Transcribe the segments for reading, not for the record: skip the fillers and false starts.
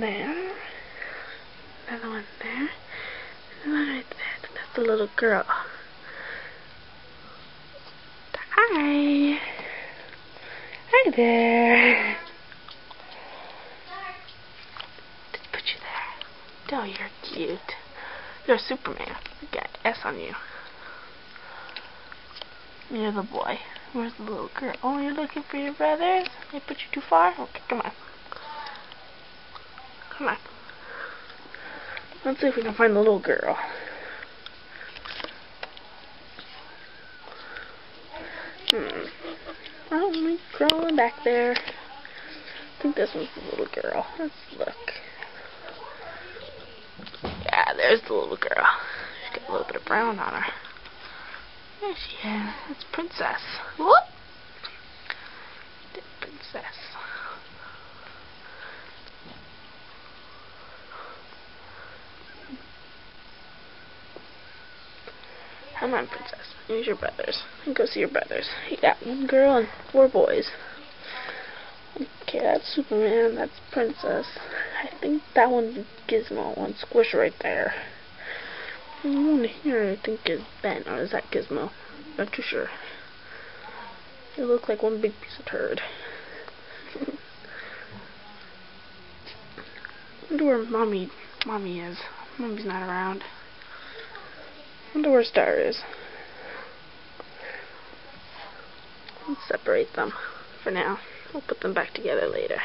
there. Another one there. Another one right there. That's the little girl. Hi. Hi there. Just put you there. Oh, you're cute. You're Superman. You got an S on you. You're the boy. Where's the little girl? Oh, you're looking for your brothers? They put you too far? Okay, come on. Come on. Let's see if we can find the little girl. Oh, I'm crawling back there. I think this one's the little girl. Let's look. Yeah, there's the little girl. She's got a little bit of brown on her. There she is. That's Princess. Whoop! Princess. Come on, Princess. Here's your brothers. Go see your brothers. You got one girl and 4 boys. Okay, that's Superman. That's Princess. I think that one's Gizmo. One squish right there. The one here I think is Ben, or is that Gizmo? Not too sure. They look like one big piece of turd. I wonder where Mommy is. Mommy's not around. I wonder where Star is. Let's separate them for now. We'll put them back together later.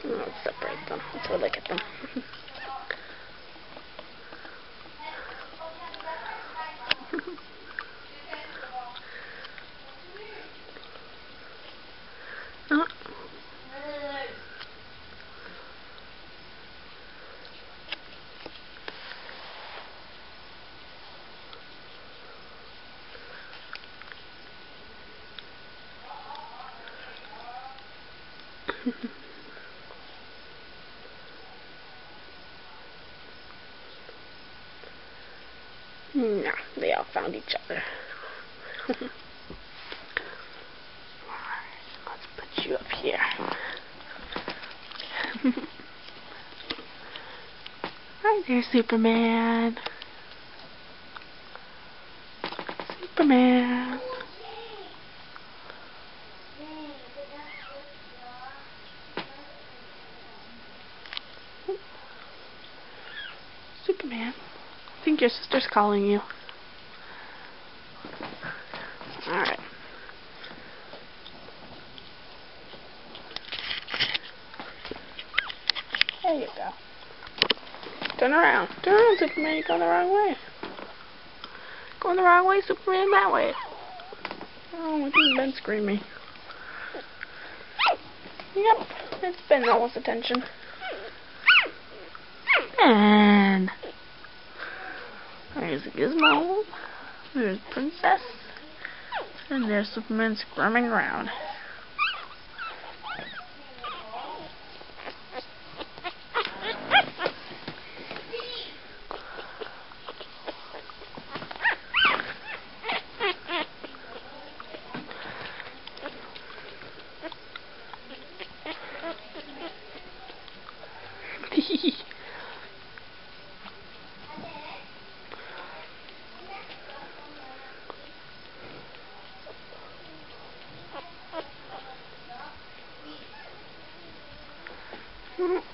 Let's separate them. Let's have a look at them. Oh. No, they all found each other. Let's put you up here. Hi there, Superman. Superman. Superman. I think your sister's calling you. Alright. There you go. Turn around. Turn around, Superman. You're going the wrong way. Going the wrong way, Superman, that way. Oh, I think Ben's screaming. Yep, it's Ben that wants attention. And there's Gizmo, there's Princess, and there's Superman squirming around.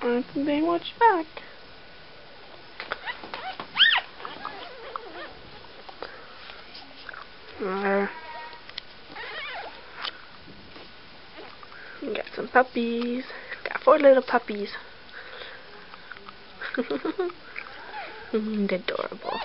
I think they watch back. We got some puppies. Got 4 little puppies. Adorable.